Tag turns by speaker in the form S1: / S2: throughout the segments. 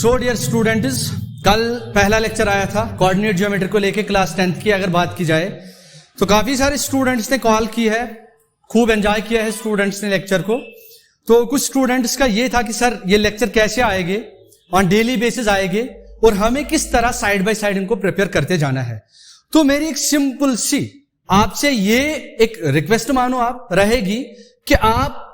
S1: So dear students, कल पहला lecture आया था कोऑर्डिनेट ज्योमेट्री को लेके क्लास 10th की अगर बात की जाए तो काफी सारे स्टूडेंट्स ने कॉल की है, खूब एंजॉय किया है स्टूडेंट्स ने लेक्चर को। तो कुछ स्टूडेंट्स का ये था कि सर ये लेक्चर कैसे आएंगे, ऑन डेली बेसिस आएंगे और हमें किस तरह साइड बाय साइड इनको प्रिपेयर करते जाना है। तो मेरी एक सिंपल सी आपसे ये एक रिक्वेस्ट मानो आप रहेगी कि आप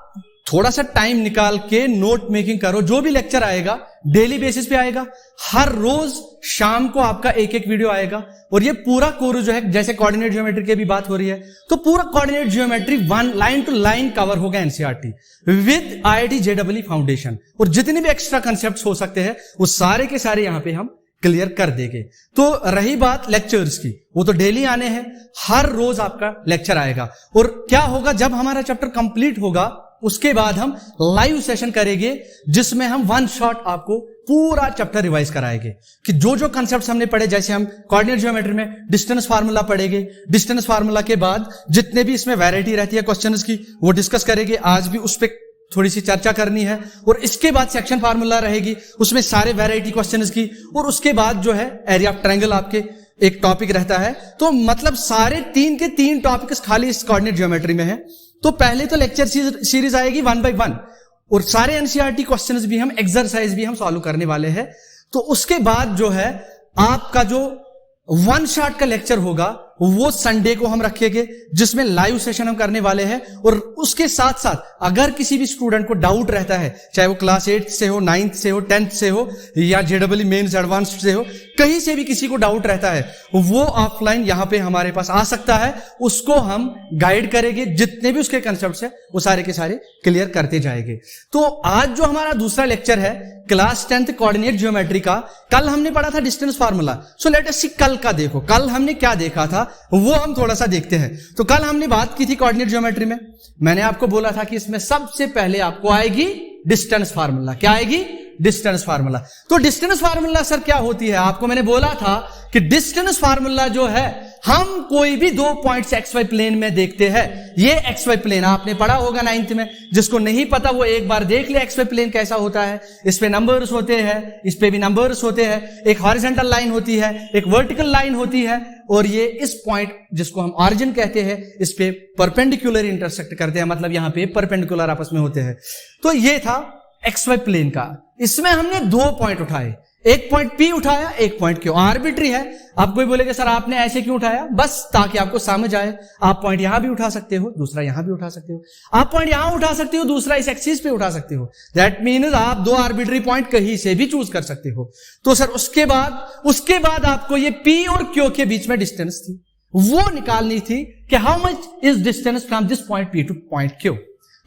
S1: थोड़ा सा टाइम निकाल के नोट मेकिंग करो। जो भी लेक्चर आएगा डेली बेसिस पे आएगा, हर रोज शाम को आपका एक एक वीडियो आएगा और ये पूरा कोर्स जो है, जैसे कोऑर्डिनेट ज्योमेट्री की भी बात हो रही है, तो पूरा coordinate geometry one line to line cover होगा NCERT with IIT JEE foundation. और जितने भी एक्स्ट्रा कंसेप्ट हो सकते हैं वो सारे के सारे यहां पे हम क्लियर कर देंगे। तो रही बात लेक्चर्स की, वो तो डेली आने हैं, हर रोज आपका लेक्चर आएगा। और क्या होगा, जब हमारा चैप्टर कंप्लीट होगा उसके बाद हम लाइव सेशन करेंगे जिसमें हम वन शॉट आपको पूरा चैप्टर रिवाइज कराएंगे कि जो जो कंसेप्ट्स हमने पढ़े। जैसे हम कोऑर्डिनेट ज्योमेट्री में डिस्टेंस फार्मूला पढ़ेंगे, डिस्टेंस फार्मूला के बाद जितने भी इसमें वैरायटी रहती है क्वेश्चंस की वो डिस्कस करेंगे। आज भी उस पर थोड़ी सी चर्चा करनी है। और इसके बाद सेक्शन फार्मूला रहेगी, उसमें सारे वैरायटी क्वेश्चंस की। और उसके बाद जो है एरिया ऑफ ट्रायंगल आपके एक टॉपिक रहता है। तो मतलब सारे तीन के तीन टॉपिक्स खाली इस कोऑर्डिनेट ज्योमेट्री में है। तो पहले तो लेक्चर सीरीज आएगी 1 by 1 और सारे एनसीईआरटी क्वेश्चंस भी हम, एक्सरसाइज भी हम सॉल्व करने वाले हैं। तो उसके बाद जो है आपका जो वन शॉट का लेक्चर होगा वो संडे को हम रखेंगे जिसमें लाइव सेशन हम करने वाले हैं। और उसके साथ साथ अगर किसी भी स्टूडेंट को डाउट रहता है, चाहे वो क्लास 8 से हो, 9th से हो, 10th से हो या जेईई मेंस एडवांस्ड से हो, कहीं से भी किसी को डाउट रहता है वो ऑफलाइन यहां पे हमारे पास आ सकता है। उसको हम गाइड करेंगे, जितने भी उसके कंसेप्ट्स है वो सारे के सारे क्लियर करते जाएंगे। तो आज जो हमारा दूसरा लेक्चर है क्लास 10th कोऑर्डिनेट ज्योमेट्री का, कल हमने पढ़ा था distance formula. So let us see कल का देखो, कल हमने क्या देखा था वो हम थोड़ा सा देखते हैं। तो कल हमने बात की थी कोऑर्डिनेट ज्योमेट्री में, मैंने आपको बोला था कि इसमें सबसे पहले आपको आएगी डिस्टेंस फार्मूला। क्या आएगी? Distance formula. तो डिस्टेंस फार्मूला सर क्या होती है? आपको मैंने बोला था कि डिस्टेंस फार्मूला जो है, हम कोई भी दो पॉइंट्स XY प्लेन में देखते हैं। ये XY प्लेन आपने पढ़ा होगा 9th में, जिसको नहीं पता वो एक बार देख ले XY प्लेन कैसा होता है। इस पे नंबर्स होते हैं, इस पे भी नंबर्स होते हैं, एक हॉरिजॉन्टल लाइन होती है, एक वर्टिकल लाइन होती है और ये इस पॉइंट जिसको हम ऑरिजिन कहते हैं इस पे परपेंडिकुलर इंटरसेक्ट करते हैं, मतलब यहां पे परपेंडिकुलर आपस में होते हैं। तो ये था XY प्लेन का। इसमें हमने दो पॉइंट उठाए, एक पॉइंट P उठाया, एक पॉइंट Q। आर्बिट्री है। आप कोई बोलेगा सर आपने ऐसे क्यों उठाया? बस ताकि आपको समझ आए। आप पॉइंट यहां भी उठा सकते हो, दूसरा यहां भी उठा सकते हो। आप पॉइंट यहां उठा सकते हो, दूसरा इस एक्सिस पे उठा सकते हो। दैट मीन्स आप दो आर्बिट्री पॉइंट कहीं से भी चूज कर सकते हो। तो सर उसके बाद आपको ये P और Q के बीच में डिस्टेंस थी, वो निकालनी थी कि how much is distance from this point P two point Q।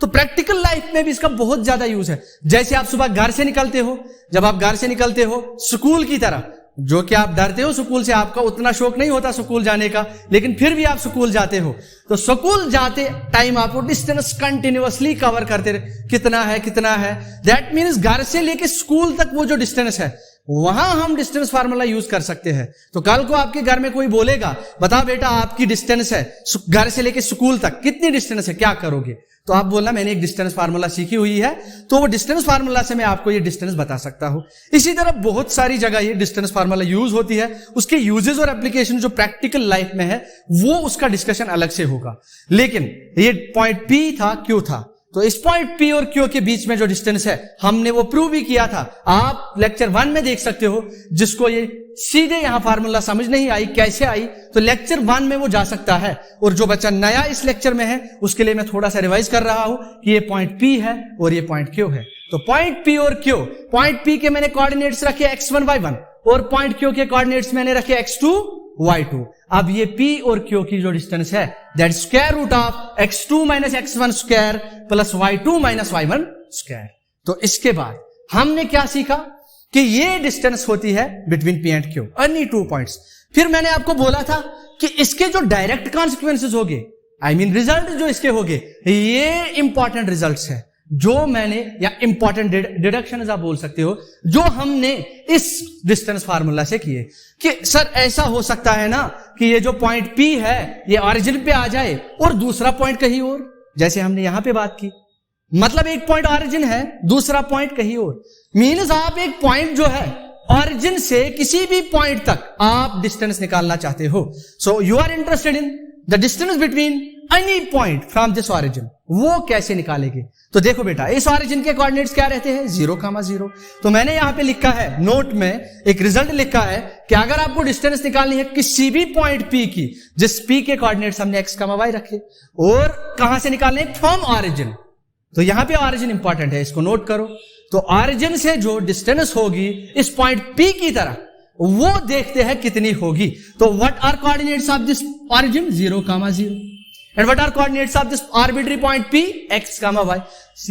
S1: तो प्रैक्टिकल लाइफ में भी इसका बहुत ज्यादा यूज है। जैसे आप सुबह घर से निकलते हो, जब आप घर से निकलते हो स्कूल की तरह, जो कि आप डरते हो स्कूल से, आपका उतना शौक नहीं होता स्कूल जाने का, लेकिन फिर भी आप स्कूल जाते हो, तो स्कूल जाते टाइम आपको डिस्टेंस कंटिन्यूअसली कवर करते रहे, कितना है। दैट मीन्स घर से लेके स्कूल तक वो जो डिस्टेंस है वहां हम डिस्टेंस फार्मूला यूज कर सकते हैं। तो कल को आपके घर में कोई बोलेगा बता बेटा आपकी डिस्टेंस है घर से लेके स्कूल तक कितनी डिस्टेंस है, क्या करोगे? तो आप बोलना मैंने एक डिस्टेंस फार्मूला सीखी हुई है, तो वो डिस्टेंस फार्मूला से मैं आपको ये डिस्टेंस बता सकता हूं। इसी तरह बहुत सारी जगह ये डिस्टेंस फार्मूला यूज होती है। उसके यूजेस और एप्लीकेशन जो प्रैक्टिकल लाइफ में है वो उसका डिस्कशन अलग से होगा। लेकिन ये पॉइंट P था, Q था, तो इस पॉइंट P और Q के बीच में जो डिस्टेंस है हमने वो प्रूव भी किया था। आप लेक्चर 1 में देख सकते हो। जिसको ये सीधे यहां फार्मूला समझ नहीं आई कैसे आई, तो लेक्चर 1 में वो जा सकता है। और जो बच्चा नया इस लेक्चर में है उसके लिए मैं थोड़ा सा रिवाइज कर रहा हूं कि ये पॉइंट P है और ये पॉइंट Q है। तो पॉइंट P और Q, पॉइंट P के मैंने कोऑर्डिनेट्स रखे x1 y1 और पॉइंट Q के कोऑर्डिनेट्स मैंने रखे x2 y2। अब ये P और Q की जो डिस्टेंस है that square root of x2 minus x1 square plus y2 minus y1 square. तो इसके बाद हमने क्या सीखा कि ये डिस्टेंस होती है बिटवीन P एंड Q, अन्य 2 पॉइंट्स। फिर मैंने आपको बोला था कि इसके जो डायरेक्ट कॉन्सिक्वेंसेस होंगे, आई मीन रिजल्ट जो इसके होंगे, ये इंपॉर्टेंट रिजल्ट्स है जो मैंने, या इंपॉर्टेंट डिडक्शन आप बोल सकते हो, जो हमने इस डिस्टेंस फार्मूला से किए। कि सर ऐसा हो सकता है ना कि ये जो पॉइंट P है ये ऑरिजिन पे आ जाए और दूसरा पॉइंट कहीं और, जैसे हमने यहां पे बात की, मतलब एक पॉइंट ऑरिजिन है, दूसरा पॉइंट कहीं और। मीन्स आप एक पॉइंट जो है ऑरिजिन से किसी भी पॉइंट तक आप डिस्टेंस निकालना चाहते हो। So you are interested in the distance between any point from this origin. वो कैसे निकालेंगे? तो देखो बेटा, इस ऑरिजिन के कोऑर्डिनेट्स क्या रहते हैं? 0,0। तो मैंने यहां पे लिखा है, नोट में एक रिजल्ट लिखा है कि अगर आपको डिस्टेंस निकालनी है किसी भी पॉइंट P की, जिस P के कोऑर्डिनेट्स हमने x, y रखे, और कहां से निकालने? From origin. तो यहां पे ऑरिजिन इंपॉर्टेंट है, इसको नोट करो। तो ऑरिजिन से जो डिस्टेंस होगी इस पॉइंट P की तरह, वो देखते हैं कितनी होगी। तो what are coordinates of this origin? 0,0। And what are coordinates of this arbitrary point P? x, y।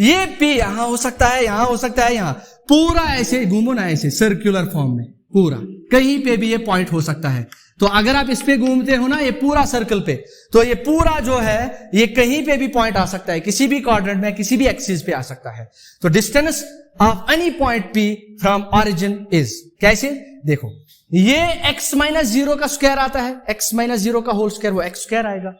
S1: ये P यहां हो सकता है, यहां हो सकता है, यहां पूरा ऐसे घूमो ना, ऐसे सर्कुलर फॉर्म में पूरा कहीं पे भी ये पॉइंट हो सकता है। तो अगर आप इस पे घूमते हो ना, ये पूरा सर्कल पे, तो ये पूरा जो है ये कहीं पे भी पॉइंट आ सकता है, किसी भी कोऑर्डिनेट में, किसी भी एक्सिस पे आ सकता है। तो distance of any point P from origin is, कैसे? देखो, ये x - 0 का स्क्वायर आता है, x - 0 का होल स्क्वायर वो x स्क्वायर आएगा,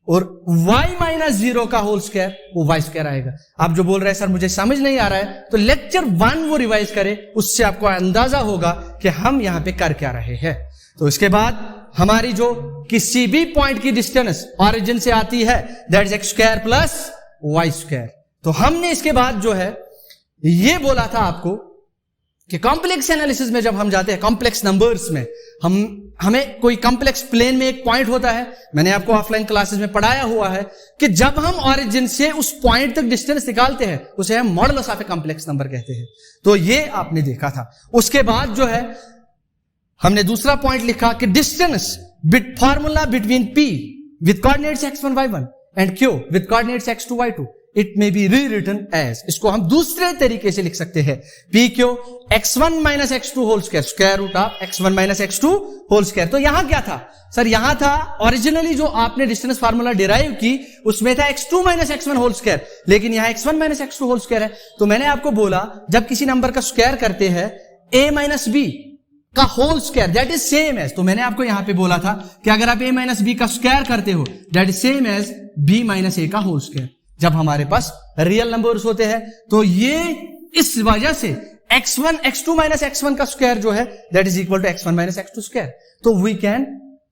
S1: और y - 0 का होल स्क्वायर वो y स्क्वायर आएगा। आप जो बोल रहे हैं सर मुझे समझ नहीं आ रहा है, तो लेक्चर 1 वो रिवाइज करें, उससे आपको अंदाजा होगा कि हम यहां पे कर क्या रहे हैं। तो इसके बाद हमारी जो किसी भी पॉइंट की डिस्टेंस ऑरिजिन से आती है, that is x square plus y square. तो हमने इसके बाद जो है ये बोला था आपको कि कॉम्प्लेक्स एनालिसिस में जब हम जाते हैं, कॉम्प्लेक्स नंबर्स में, हमें कोई कॉम्प्लेक्स प्लेन में एक पॉइंट होता है, मैंने आपको ऑफलाइन क्लासेस में पढ़ाया हुआ है कि जब हम ऑरिजिन से उस पॉइंट तक डिस्टेंस निकालते हैं उसे हम modulus of a complex number कहते हैं। तो ये आपने देखा था। उसके बाद जो है हमने दूसरा पॉइंट लिखा कि distance formula between P with coordinates x1, y1 and Q with coordinates x2, y2, it may be rewritten as, इसको हम दूसरे तरीके से लिख सकते हैं, PQ x1 - x2 whole square, square root of x1 - x2 whole square. तो यहां क्या था सर? यहां था ओरिजिनली जो आपने डिस्टेंस फार्मूला डिराइव की उसमें था x2 - x1 होल स्क्वायर, लेकिन यहां x1 - x2 होल स्क्वायर है। तो मैंने आपको बोला जब किसी नंबर का स्क्वायर करते हैं a - b का whole square, that is same as, तो मैंने आपको यहां पे बोला था कि अगर आप a - b का स्क्वायर करते हो that is same as b - a का होल स्क्वायर, जब हमारे पास रियल नंबर्स होते हैं। तो ये इस वजह से x2 - x1 का स्क्वायर जो है that is equal to x1 - x2 square. तो we can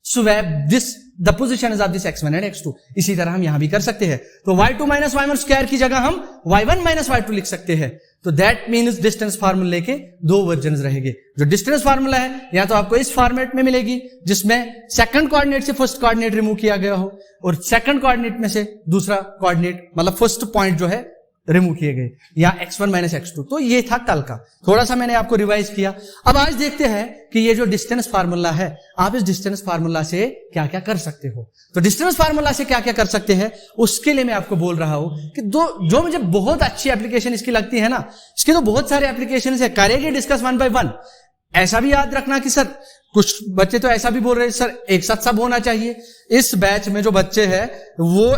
S1: swap this the position of this x1 and x2। इसी तरह हम यहां भी कर सकते हैं। तो y2 - y1 स्क्वायर की जगह हम y1 - y2 लिख सकते हैं। तो दैट मीन्स डिस्टेंस फार्मूले के दो वर्जन्स रहेंगे। जो डिस्टेंस फार्मूला है या तो आपको इस फॉर्मेट में मिलेगी जिसमें सेकंड कोऑर्डिनेट से फर्स्ट कोऑर्डिनेट रिमूव किया गया हो, और सेकंड कोऑर्डिनेट में से दूसरा कोऑर्डिनेट मतलब फर्स्ट पॉइंट जो है रिमूव किए गए, या x1 - x2। तो ये था कल का, थोड़ा सा मैंने आपको रिवाइज किया। अब आज देखते हैं कि ये जो डिस्टेंस फार्मूला है, आप इस डिस्टेंस फार्मूला से क्या क्या कर सकते हो। तो डिस्टेंस फार्मूला से क्या क्या कर सकते हैं उसके लिए मैं आपको बोल रहा हूं कि जो मुझे बहुत अच्छी एप्लीकेशन इसकी लगती है ना, इसके तो बहुत सारे एप्लीकेशन है, करेंगे डिस्कस 1 by 1। ऐसा भी याद रखना कि सर कुछ बच्चे तो ऐसा भी बोल रहे हैं सर एक साथ सब होना चाहिए। इस बैच में जो बच्चे हैं वो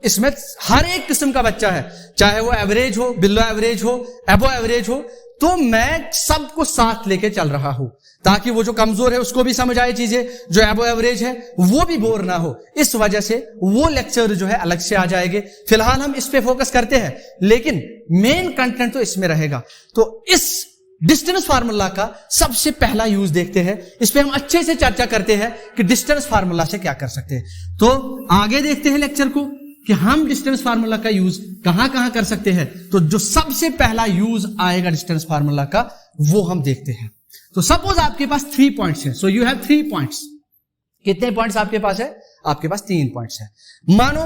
S1: इसमें हर एक किस्म का बच्चा है, चाहे वो एवरेज हो, बिलो एवरेज हो, एबो एवरेज हो, तो मैं सबको साथ लेके चल रहा हूं ताकि वो जो कमजोर है उसको भी समझ आए चीजें, जो एबो एवरेज है वो भी बोर ना हो। इस वजह से वो लेक्चर जो है अलग से आ जाएंगे। फिलहाल हम इस पे फोकस करते हैं, लेकिन मेन कंटेंट तो इसमें रहेगा। तो इस डिस्टेंस फार्मूला का सबसे पहला यूज देखते हैं, इस पे हम अच्छे से चर्चा करते हैं कि डिस्टेंस फार्मूला से क्या कर सकते हैं। तो आगे देखते हैं लेक्चर को कि हम डिस्टेंस फार्मूला का यूज कहां कहां कर सकते हैं। तो जो सबसे पहला यूज आएगा डिस्टेंस फार्मूला का वो हम देखते हैं। तो सपोज आपके पास 3 पॉइंट्स है, सो यू हैव 3 पॉइंट्स। कितने पॉइंट्स आपके पास है? आपके पास 3 पॉइंट्स है। मानो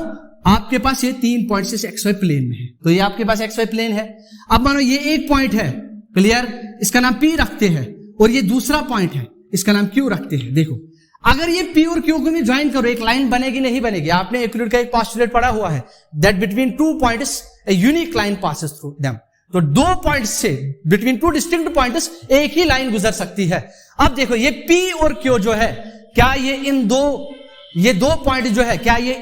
S1: आपके पास ये 3 पॉइंट्स इस XY प्लेन में है, तो ये आपके पास XY प्लेन है। अब मानो ये एक पॉइंट है, क्लियर, इसका नाम P रखते हैं, और ये दूसरा पॉइंट है इसका नाम Q रखते हैं। देखो अगर ये P और Q को भी ज्वाइन करो एक लाइन बनेगी नहीं बनेगी? आपने यूक्लिड का एक पोस्टुलेट पढ़ा हुआ है that between 2 points a unique line passes through them. तो 2 पॉइंट्स से बिटवीन 2 डिस्टिंक्ट पॉइंट्स एक ही लाइन गुजर सकती है। अब देखो ये P और Q जो है, क्या ये ये 2 पॉइंट जो है क्या ये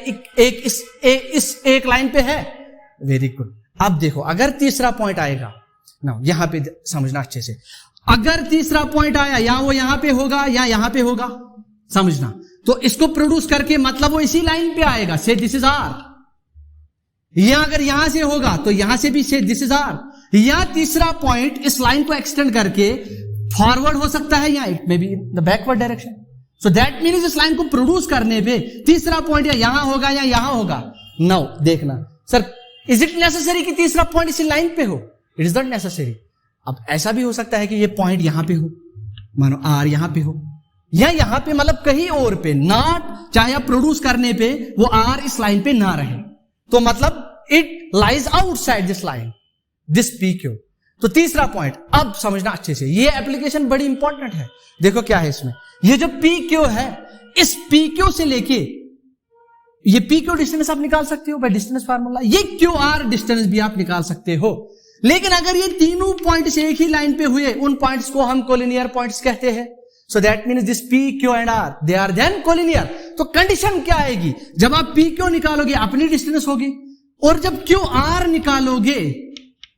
S1: इस एक लाइन पे है? Very good. अब देखो अगर तीसरा पॉइंट आएगा ना, यहां पे समझना अच्छे से, अगर तीसरा पॉइंट आया या वो यहां पे होगा या यहां पे होगा, समझना, तो इसको प्रोड्यूस करके मतलब वो इसी लाइन पे आएगा। से दिस इज R, या अगर यहां से होगा तो यहां से भी से दिस इज आर, या तीसरा पॉइंट इस लाइन को एक्सटेंड करके फॉरवर्ड हो सकता है या it may be in the backward direction. So that means इस लाइन को प्रोड्यूस करने पे तीसरा पॉइंट या यहां होगा या यहां होगा। नाउ देखना सर, इज इट नेसेसरी कि तीसरा पॉइंट इसी लाइन पे हो? It is not necessary. अब ऐसा भी हो सकता है कि ये पॉइंट यहां पे हो, मानो आर यहां पे हो, या यहां पे मतलब कहीं और पे, नॉट चाहे आप प्रोड्यूस करने पे वो आर इस लाइन पे ना रहे, तो मतलब it lies outside this line, this P Q. तो तीसरा पॉइंट अब समझना अच्छे से, ये एप्लीकेशन बड़ी इंपॉर्टेंट है। देखो क्या है इसमें, ये जो पी क्यू है, इस पी क्यू से लेके ये पी क्यू डिस्टेंस आप निकाल सकते हो बाय डिस्टेंस फार्मूला, ये क्यू आर डिस्टेंस भी आप निकाल सकते हो। लेकिन अगर ये तीनों पॉइंट्स एक ही लाइन पे हुए, उन पॉइंट्स को हम कोलिनियर पॉइंट्स कहते हैं। So that means this P Q and R they are then collinear. तो कंडीशन क्या आएगी, जब आप पी क्यू निकालोगे अपनी डिस्टेंस होगी, और जब क्यू आर निकालोगे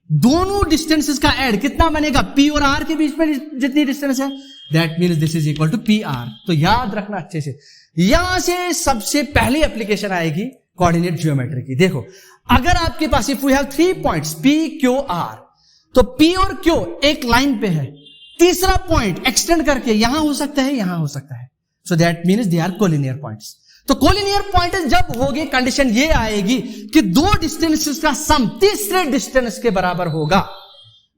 S1: दोनों डिस्टेंसेस का ऐड कितना बनेगा, पी और आर के बीच में जितनी डिस्टेंस है, that means this is equal to P R. तो याद रखना अच्छे से, यहां से सबसे पहली एप्लीकेशन आएगी कोऑर्डिनेट ज्योमेट्री की। देखो अगर आपके पास if we have 3 points P Q R, तो पी और क्यू एक लाइन पे है, तीसरा पॉइंट एक्सटेंड करके यहां हो सकता है, यहां हो सकता है। So that means they are collinear points. तो कोलिनियर पॉइंट जब होगी, कंडीशन ये आएगी कि दो डिस्टेंसेस का सम तीसरे डिस्टेंस के बराबर होगा।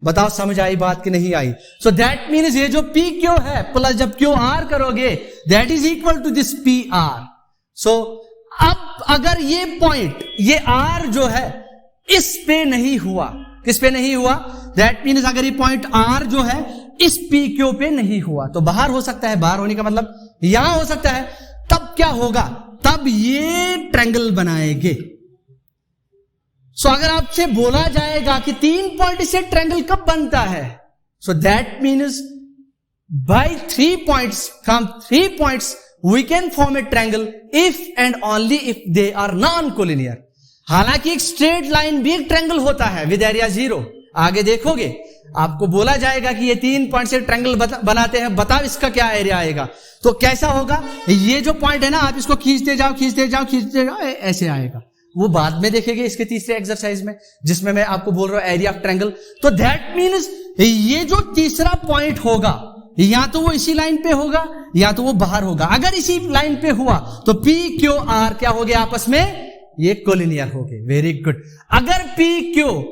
S1: बताओ समझ आई बात कि नहीं आई? सो दैट मीन्स ये जो पी क्यू है प्लस जब क्यू आर करोगे that is equal to this P R. So अब अगर ये पॉइंट, ये आर जो है इस पे नहीं हुआ, किस पे नहीं हुआ, दैट मीन्स अगर ये पॉइंट आर जो है इस पी क्यू पे नहीं हुआ तो बाहर हो सकता है, बाहर होने का मतलब यहां हो सकता है, तब क्या होगा, तब ये ट्रायंगल बनाएंगे। सो अगर आपसे बोला जाएगा कि 3 पॉइंट से ट्रायंगल कब बनता है, so that means by 3 points, from 3 points we can form a triangle if and only if they are non collinear. हालांकि एक स्ट्रेट लाइन भी एक ट्रायंगल होता है विद एरिया 0। आगे देखोगे आपको बोला जाएगा कि ये 3 पॉइंट से ट्रायंगल बनाते हैं, बताओ इसका क्या एरिया आएगा। तो कैसा होगा, ये जो पॉइंट है ना, आप इसको खींचते जाओ खींचते जाओ खींचते जाओ, ऐसे आएगा। वो बाद में देखेंगे इसके तीसरे एक्सरसाइज में, जिसमें मैं आपको बोल रहा हूं एरिया ऑफ ट्रायंगल। तो दैट मीन्स ये जो तीसरा पॉइंट होगा, या तो वो इसी लाइन पे होगा या तो वो बाहर होगा। अगर इसी लाइन पे हुआ तो पी क्यू आर क्या हो गया आपस में, ये कोलिनियर हो गए। Very good. अगर पी क्यू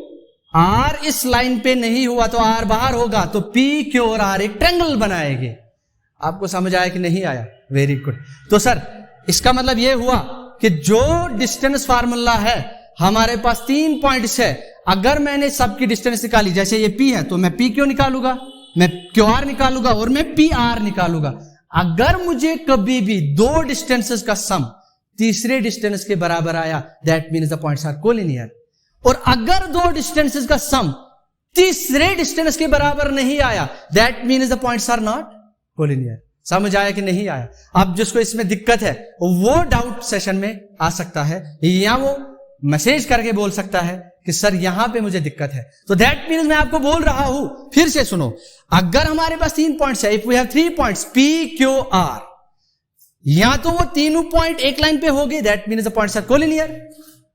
S1: आर इस लाइन पे नहीं हुआ तो आर बाहर होगा, तो पी क्यू और आर एक ट्रायंगल बनाएंगे। आपको समझ आया कि नहीं आया? Very good. तो सर इसका मतलब ये हुआ कि जो डिस्टेंस फार्मूला है, हमारे पास 3 पॉइंट्स है, अगर मैंने सबकी डिस्टेंस निकाली, जैसे ये पी है तो मैं पी क्यू निकालूंगा, मैं क्यू आर निकालूंगा और मैं पी आर निकालूंगा। अगर मुझे कभी भी दो डिस्टेंसेस का सम तीसरे डिस्टेंस के बराबर आया, that means the points are collinear. और अगर दो डिस्टेंसेस का सम तीसरे डिस्टेंस के बराबर नहीं आया, that means the points are not collinear. समझ आया कि नहीं आया? अब जिसको इसमें दिक्कत है वो डाउट सेशन में आ सकता है, या वो मैसेज करके बोल सकता है कि सर यहां पे मुझे दिक्कत है। तो दैट मीन्स मैं आपको बोल रहा हूं, फिर से सुनो, अगर हमारे पास 3 पॉइंट्स है, if we have 3 points P Q R, या तो वो तीनों पॉइंट एक लाइन पे होंगे, that means the points are collinear.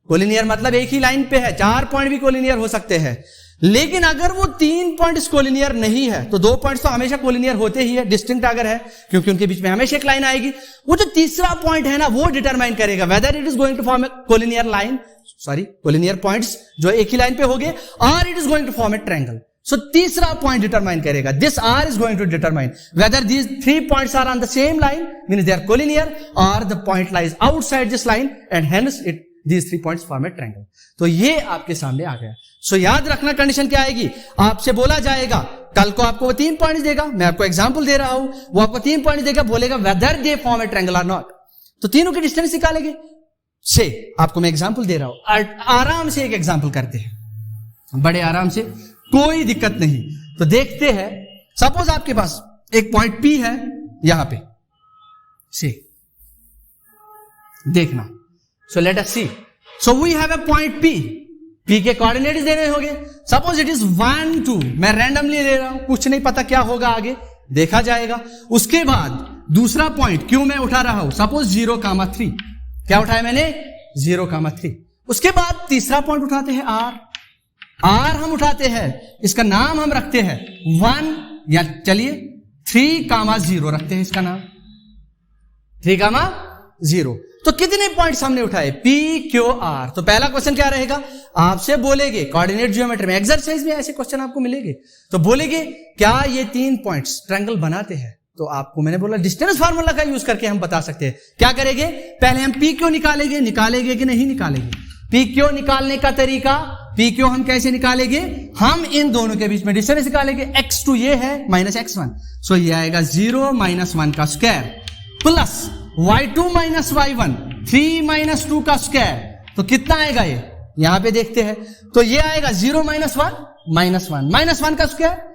S1: Collinear मतलब एक ही लाइन पे है, 4 पॉइंट भी कोलिनियर हो सकते हैं। लेकिन अगर वो 3 पॉइंट्स कोलिनियर नहीं है तो 2 पॉइंट्स तो हमेशा कोलिनियर होते ही है, डिस्टिंक्ट अगर है, क्योंकि उनके बीच में हमेशा एक लाइन आएगी। वो जो तीसरा पॉइंट है ना, वो डिटरमाइन करेगा whether it is going to form a collinear line, sorry collinear points जो एक ही लाइन पे होंगे, और it is going to form a triangle. So तीसरा पॉइंट डिटरमाइन करेगा, this R is going to determine whether these 3 points are on the same line, means they are collinear, और the point lies outside this line and hence it these 3 points form a triangle। तो ये आपके सामने आ गया। सो याद रखना condition क्या आएगी, आपसे बोला जाएगा, कल को आपको वो 3 पॉइंट्स देगा, मैं आपको एग्जांपल दे रहा हूं, वो आपको 3 पॉइंट देगा, बोलेगा whether they form a triangle और नॉट। तो तीनों की डिस्टेंस निकालेंगे। से आपको मैं एग्जांपल दे रहा हूं, आराम से एक एग्जांपल करते हैं, बड़े आराम से, कोई दिक्कत नहीं। तो देखते हैं, सपोज आपके पास एक पॉइंट P है यहां पे, से देखना। So let us see. So we have a point P. P के कोऑर्डिनेट्स देने होंगे। सपोज इट इज 1 2, मैं रैंडमली ले रहा हूं, कुछ नहीं पता क्या होगा आगे, देखा जाएगा। उसके बाद दूसरा पॉइंट Q मैं उठा रहा हूं, सपोज 0, 3। क्या उठाया मैंने? 0, 3। उसके बाद तीसरा पॉइंट उठाते हैं आर हम उठाते हैं, इसका नाम हम रखते हैं 1 या चलिए 3,0 रखते हैं इसका नाम 3,0। तो कितने पॉइंट्स हमने उठाए P Q R। तो पहला क्वेश्चन क्या रहेगा, आपसे बोलेगे कोऑर्डिनेट ज्योमेट्री में, एक्सरसाइज में ऐसे क्वेश्चन आपको मिलेंगे, तो बोलेगे क्या ये 3 पॉइंट्स ट्रायंगल बनाते हैं। तो आपको मैंने बोला डिस्टेंस फार्मूला का यूज करके हम बता सकते हैं। क्या करेंगे, पहले हम P Q निकालेंगे कि नहीं निकालेंगे। P Q निकालने का तरीका, P Q हम कैसे निकालेंगे, हम इन दोनों के बीच में डिस्टेंस निकालेंगे। x2 ये है माइनस x1, सो ये आएगा 0 - 1 का स्क्वायर प्लस y2 - y1 3 - 2 का स्क्वायर। तो कितना आएगा ये, यहां पे देखते हैं, तो ये आएगा 0 - 1 -1 का स्क्वायर।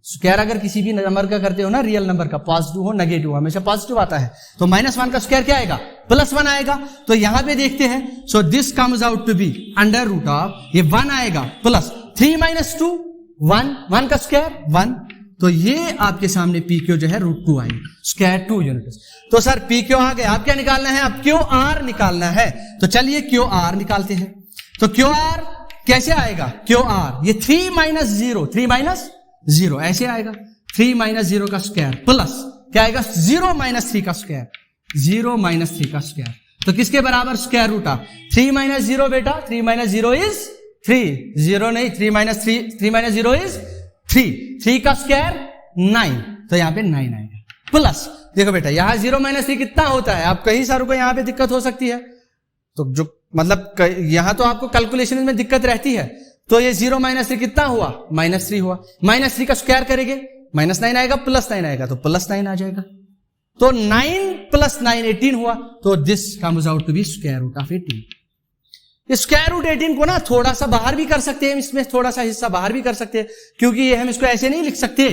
S1: स्क्वायर अगर किसी भी नंबर का करते हो ना, रियल नंबर का, पॉजिटिव हो नेगेटिव, हमेशा पॉजिटिव आता है, तो -1 का स्क्वायर क्या आएगा, +1 आएगा। तो यहां पे देखते हैं, so this comes out to be under root of, ये 1 आएगा प्लस 3 - 2 1 का स्क्वायर 1। तो ये आपके सामने पी क्यू जो है √2 आएगी, स्क्वायर 2 यूनिट्स। तो सर पी क्यू आ गया, आप क्या निकालना है, अब क्यू आर निकालना है। तो चलिए क्यू आर निकालते हैं। तो क्यू आर कैसे आएगा, क्यू आर ये 3 - 0 ऐसे आएगा, 3 - 0 का स्क्वायर प्लस क्या आएगा 0 - 3 का स्क्वायर, 0 - 3 का स्क्वायर। तो किसके बराबर, स्क्वायर रूट ऑफ 3 - 0 बेटा, 3 - 0 इज 3, 0 नहीं, 3 - 0 इज 3 का स्क्वायर 9, तो यहां पे 9 आएगा प्लस, देखो बेटा यहां 0 - 3 कितना होता है, आप कई सारों को यहां पे दिक्कत हो सकती है, तो जो मतलब यहां तो आपको कैलकुलेशन में दिक्कत रहती है। तो ये 0 - 3 कितना हुआ, -3 हुआ, -3 का स्क्वायर करेंगे -9 आएगा +9 आएगा, तो +9 आ जाएगा। तो 9 + 9 18 हुआ, तो this comes out to be square root of 18। Square root 18 को ना थोड़ा सा बाहर भी कर सकते हैं, इसमें थोड़ा सा हिस्सा बाहर भी कर सकते हैं, क्योंकि ये हम इसको ऐसे नहीं लिख सकते,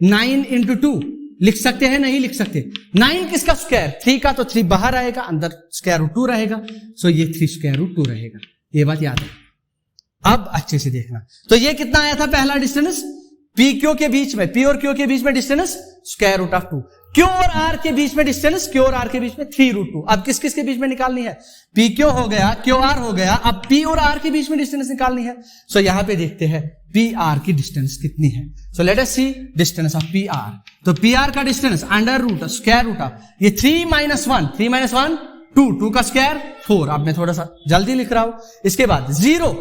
S1: 9 × 2 लिख सकते हैं, नहीं लिख सकते। 9 किसका स्क्वायर, 3 का, तो 3 बाहर आएगा, अंदर स्क्वायर रूट 2 रहेगा, सो ये 3 स्क्वायर रूट 2 रहेगा। ये बात याद है, अब अच्छे से देखना। तो ये कितना आया था पहला डिस्टेंस, पी क्यू के बीच में, पी और क्यू के बीच में distance square root of 2, Q और आर के बीच में डिस्टेंस, क्यू और आर के बीच में 3√2। अब किस किस के बीच में निकालनी है, पी क्यू हो गया, क्यू आर हो गया, अब पी और आर के बीच में डिस्टेंस निकालनी है। सो यहां पे देखते हैं पी आर की डिस्टेंस कितनी है। So let us see distance of P R. तो पी आर का distance under root square root of ये 3 - 1 2 का स्क्वायर 4। अब मैं थोड़ा सा जल्दी लिख रहा हूं, इसके बाद 0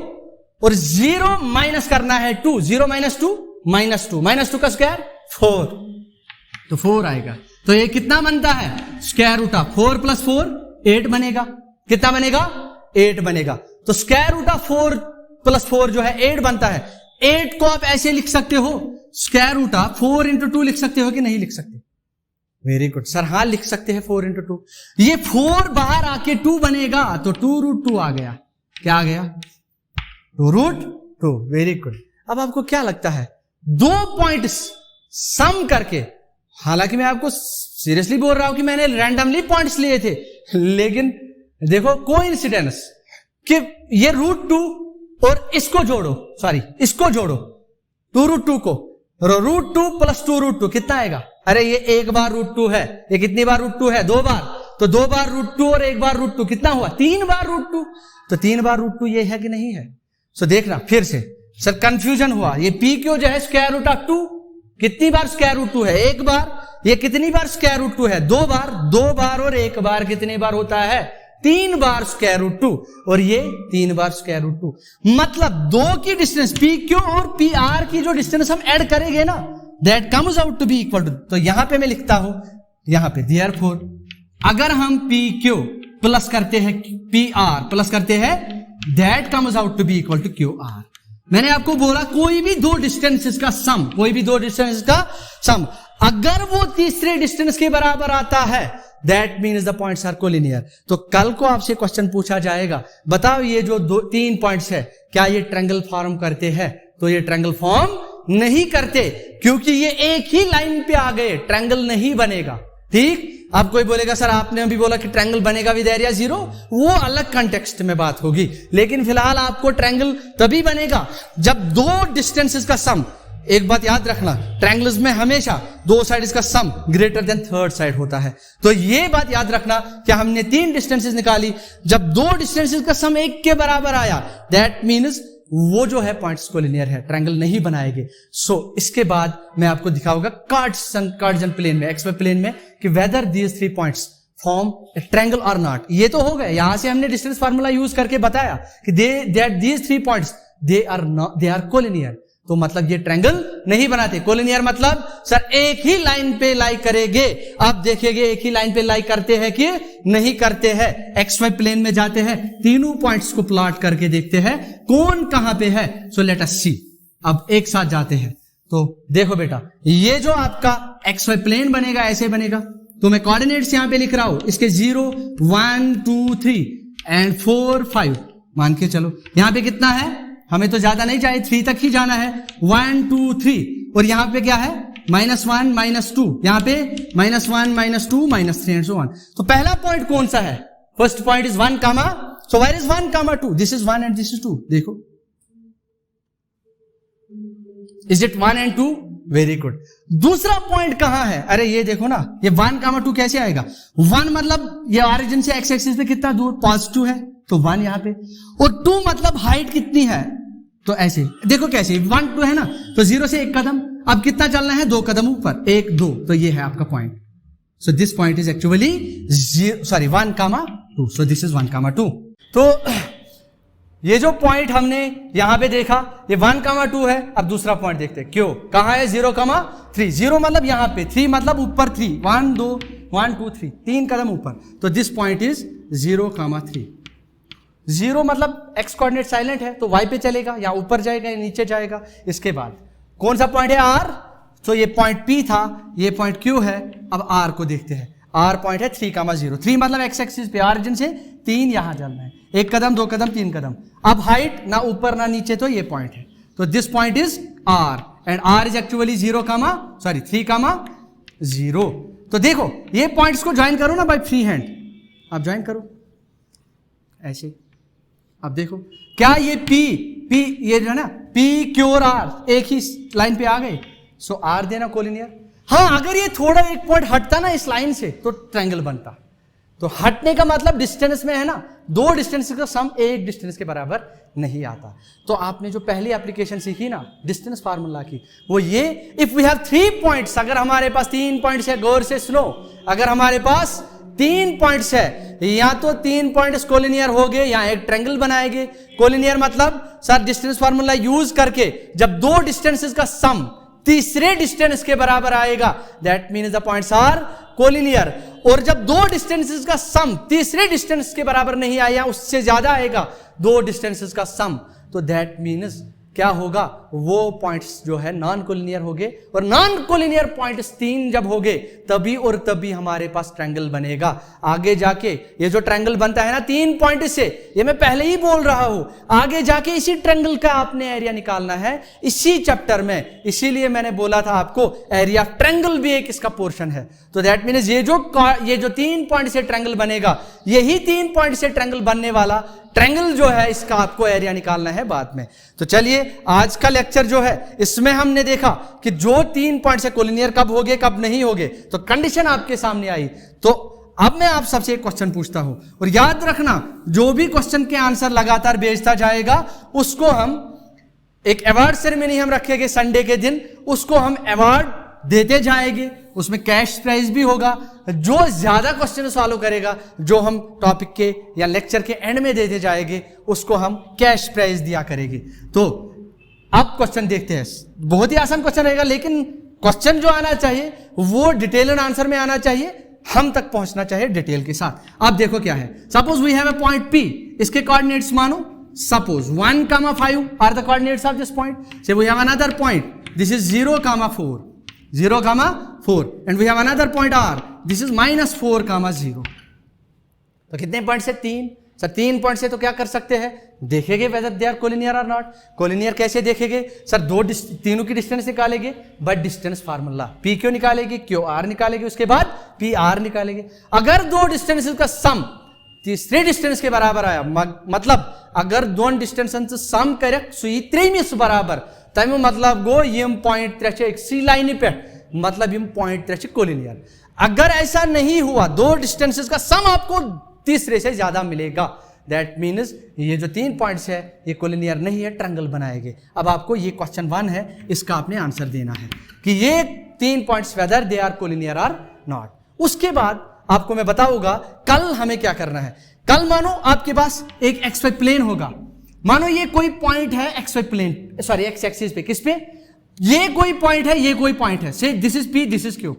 S1: और 0 माइनस करना है 2, 0 - 2 -2 का स्क्वायर 4, तो 4 आएगा। तो ये कितना बनता है, स्क्वायर रूट ऑफ 4 + 4 8 बनेगा। कितना बनेगा, 8 बनेगा। तो स्क्वायर रूट ऑफ 4 + 4 जो है 8 बनता है। 8 को आप ऐसे लिख सकते हो, स्क्वायर रूट ऑफ 4 × 2 लिख सकते हो कि नहीं लिख सकते, वेरी गुड सर, हाँ लिख सकते हैं 4 × 2। ये 4 बाहर आके 2 बनेगा, तो 2√2 आ गया। क्या आ गया, 2√2, वेरी गुड। अब आपको क्या लगता है, 2 पॉइंट्स सम करके, हालांकि मैं आपको सीरियसली बोल रहा हूं कि मैंने रैंडमली पॉइंट्स लिए थे, लेकिन देखो कोइंसिडेंस कि ये √2 और इसको जोड़ो, सॉरी इसको जोड़ो 2√2 को, √2 + 2√2 कितना आएगा, अरे ये एक बार √2 है, ये कितनी बार √2 है, 2 बार, तो 2 बार √2 और एक बार √2 कितना हुआ, 3 बार √2, तो 3 बार √2 ये है कि नहीं है। सो देखना फिर से, सर कंफ्यूजन हुआ, ये पी क्यू जो है स्क्वायर रूट ऑफ 2 कितनी बार स्क्वायर रूट 2 है, एक बार, ये कितनी बार स्क्वायर रूट 2 है, 2 बार, 2 बार और एक बार कितनी बार होता है, 3 बार स्क्वायर रूट 2, और ये 3 बार स्क्वायर रूट 2। मतलब 2 की डिस्टेंस पी क्यू और पी आर की जो डिस्टेंस हम ऐड करेंगे ना, that comes out to be equal to, तो यहां पे मैं लिखता हूं, यहां पे देयरफॉर अगर हम पी क्यू प्लस करते हैं पी आर प्लस करते हैं, that comes out to be equal to Q R. मैंने आपको बोला कोई भी 2 डिस्टेंसेस का सम, कोई भी 2 डिस्टेंसेस का सम अगर वो तीसरे डिस्टेंस के बराबर आता है, that means the points are collinear. तो कल को आपसे क्वेश्चन पूछा जाएगा, बताओ ये जो 3 पॉइंट्स है क्या ये ट्रायंगल फॉर्म करते हैं, तो ये ट्रायंगल फॉर्म नहीं करते, क्योंकि ये एक ही लाइन पे आ गए, ट्रायंगल नहीं बनेगा। ठीक, अब कोई बोलेगा सर आपने अभी बोला कि ट्रायंगल बनेगा विद एरिया 0, वो अलग कंटेक्स्ट में बात होगी, लेकिन फिलहाल आपको ट्रायंगल तभी बनेगा जब 2 डिस्टेंसेस का सम एक बात याद रखना, ट्रायंगल्स में हमेशा दो साइड्स का सम ग्रेटर देन थर्ड साइड होता है। तो ये बात याद रखना कि हमने 3 डिस्टेंसेस निकाली, जब 2 डिस्टेंसेस का सम 1 के बराबर आया, दैट मीन्स वो जो है पॉइंट्स कोलिनियर है, ट्रायंगल नहीं बनाएंगे। सो इसके बाद मैं आपको दिखाऊंगा कार्टेशियन प्लेन में, एक्सवाई प्लेन में, कि weather these 3 points form a triangle और नॉट। ये तो हो गए, यहां से हमने डिस्टेंस फार्मूला यूज करके बताया कि these 3 points they are collinear. तो मतलब ये ट्रायंगल नहीं बनाते। कोलिनियर मतलब सर एक ही लाइन पे लाई करेंगे। आप देखेंगे एक ही लाइन पे लाई करते हैं कि नहीं करते हैं। एक्सवाई प्लेन में जाते हैं, तीनों पॉइंट्स को प्लॉट करके देखते हैं कौन कहां पे है। सो लेट अस सी। अब एक साथ जाते हैं, तो देखो बेटा, ये जो आपका एक्सवाई प्लेन बनेगा ऐसे बनेगा। तो मैं कोऑर्डिनेट्स यहां पे लिख रहा हूं, इसके 0 1 2 3 एंड 4 5 मान के चलो। यहां पे कितना है, हमें तो ज्यादा नहीं चाहिए, 3 तक ही जाना है। 1 2 3 और यहां पे क्या है, -1 -2, यहां पे -1 -2 -3 एंड सो ऑन। तो पहला पॉइंट कौन सा है? First point is 1, so where is 1, 2? This is 1 and this is 2। देखो, is it 1 and 2? Very good. दूसरा पॉइंट कहां है? अरे ये देखो ना, ये 1, 2 कैसे आएगा? 1 मतलब ये ऑरिजिन से एक्स एक्सिस पे कितना दूर, पॉजिटिव है, तो 1 यहां पे। और 2 मतलब हाइट कितनी है, तो ऐसे देखो कैसे, 1 2 है ना, तो 0 से 1 कदम। अब कितना चलना है, 2 कदम ऊपर, 1 2, तो ये है आपका point. So this point is actually 1, 2। So this is 1, 2। तो ये जो पॉइंट हमने यहां पे देखा, ये 1, 2 है। अब दूसरा पॉइंट देखते हैं, क्यों, कहां है, 0, 3। 0 मतलब यहां पे, 3 मतलब ऊपर 3, 1 2 1 2 3, 3 कदम ऊपर। तो दिस पॉइंट इज 0, 3। 0 मतलब एक्स कोऑर्डिनेट साइलेंट है, तो वाई पे चलेगा, या ऊपर जाएगा या नीचे जाएगा। इसके बाद कौन सा पॉइंट है, आर। तो ये पॉइंट पी था, ये पॉइंट क्यू है। अब आर को देखते हैं। आर पॉइंट है 3, 0। 3 मतलब एक्स एक्सिस पे, ऑरिजिन से 3 यहां चलना है, 1 कदम 2 कदम 3 कदम। अब हाइट ना ऊपर ना नीचे, तो ये पॉइंट है। तो this point is R and R is actually 3, 0। तो देखो ये पॉइंट्स को ज्वाइन करो ना बाय फ्री हैंड, आप ज्वाइन करो ऐसे। अब देखो क्या ये पी ये जो है ना, पी क्यू और आर एक ही लाइन पे आ गए। सो आर देना कोलिनियर। हाँ, अगर ये थोड़ा एक पॉइंट हटता ना इस लाइन से, तो ट्रायंगल बनता। तो हटने का मतलब डिस्टेंस में है ना, 2 डिस्टेंस का सम 1 डिस्टेंस के बराबर नहीं आता। तो आपने जो पहली एप्लीकेशन सीखी ना डिस्टेंस फार्मूला की, वो ये, इफ वी हैव 3 पॉइंट्स, अगर हमारे पास 3 पॉइंट्स है, गौर से सुनो, अगर हमारे पास 3 पॉइंट्स है, या तो 3 पॉइंट्स कोलिनियर हो गए या एक ट्रायंगल बनाएंगे। कोलिनियर मतलब सर डिस्टेंस फार्मूला यूज करके जब 2 डिस्टेंसेस का सम तीसरे डिस्टेंस के बराबर आएगा, that means the points are collinear. और जब 2 डिस्टेंसेस का सम तीसरे डिस्टेंस के बराबर नहीं आया, उससे ज्यादा आएगा 2 डिस्टेंसेस का सम, तो दैट मीन्स क्या होगा, वो पॉइंट्स जो है नॉन कोलिनियर हो गए। और नॉन कोलिनियर पॉइंट्स 3 जब हो गए, तभी और तभी हमारे पास ट्रायंगल बनेगा। आगे जाके ये जो ट्रायंगल बनता है ना 3 पॉइंट से, ये मैं पहले ही बोल रहा हूं, आगे जाके इसी ट्रायंगल का आपने एरिया निकालना है इसी चैप्टर में। इसीलिए मैंने बोला था आपको एरिया ट्रायंगल भी एक इसका पोर्शन है। तो दैट मीन्स ये जो 3 पॉइंट से ट्रायंगल बनेगा, यही 3 पॉइंट से ट्रायंगल बनने वाला ट्रायंगल जो है, इसका आपको एरिया निकालना है बाद में। तो चलिए आज का लेक्चर जो है, इसमें हमने देखा कि जो 3 पॉइंट से कोलिनियर कब होगे कब नहीं होगे, तो कंडीशन आपके सामने आई। तो अब मैं आप सबसे एक क्वेश्चन पूछता हूं, और याद रखना जो भी क्वेश्चन के आंसर लगातार भेजता जाएगा, उसको हम एक अवार्ड सेरेमनी हम रखेंगे संडे के दिन, उसको हम अवार्ड देते जाएंगे। उसमें कैश प्राइज भी होगा। जो ज्यादा क्वेश्चन सॉल्व करेगा, जो हम टॉपिक के या लेक्चर के एंड में देते जाएंगे, उसको हम कैश प्राइज दिया करेंगे। तो अब क्वेश्चन देखते हैं। बहुत ही आसान क्वेश्चन रहेगा, लेकिन क्वेश्चन जो आना चाहिए वो डिटेल्ड आंसर में आना चाहिए, हम तक पहुंचना चाहिए डिटेल के साथ। अब देखो क्या है, suppose we have a point P, इसके कोऑर्डिनेट्स मानो, suppose 1, 5 are the coordinates of this point. Say we have another point, this is 0, 4 and we have another point R, this is -4, 0। तो कितने पॉइंट से? 3। सर 3 पॉइंट से तो क्या कर सकते हैं, देखेंगे whether they are collinear or not। Collinear कैसे देखेंगे सर? तीनों की डिस्टेंस निकालेंगे बट डिस्टेंस फार्मूला, P क्यों निकालेंगे, क्यू आर निकालेंगे, उसके बाद पी आर निकालेंगे। अगर 2 डिस्टेंसेस का सम तीसरे डिस्टेंस के बराबर आया, मतलब अगर 2 डिस्टेंस सम करेक्ट सुई 3 बराबर, तमें मतलब गो यम पॉइंट त्रे एक्सी लाइन पे, मतलब यम पॉइंट त्रे कोलिनियर। अगर ऐसा नहीं हुआ, दो डिस्टेंसेस का सम आपको तीसरे से ज्यादा मिलेगा, दैट मीन्स ये जो 3 पॉइंट्स है ये कोलिनियर नहीं है, ट्रायंगल बनाएंगे। अब आपको ये क्वेश्चन 1 है, इसका आपने आंसर देना है कि ये 3 points whether they are collinear or not. उसके बाद आपको मैं बताऊंगा कल हमें क्या करना है। कल मानो आपके पास एक एक्सवाई प्लेन होगा, मानो ये कोई पॉइंट है X Y plane, sorry X axis पे, किस पे, ये कोई पॉइंट है, ये कोई पॉइंट है, से this is P this is Q.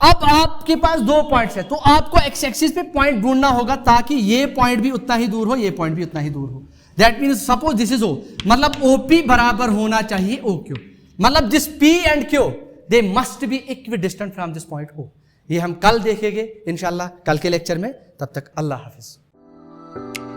S1: अब आपके पास 2 पॉइंट्स है, तो आपको एक्स एक्सिस पे पॉइंट ढूंढना होगा ताकि ये पॉइंट भी उतना ही दूर हो, ये पॉइंट भी उतना ही दूर हो। That means suppose this is O, मतलब ओपी बराबर होना चाहिए ओ क्यू, मतलब this P and Q they must be equidistant from this point O. ये हम कल देखेंगे इंशाल्लाह कल के लेक्चर में। तब तक अल्लाह हाफिज।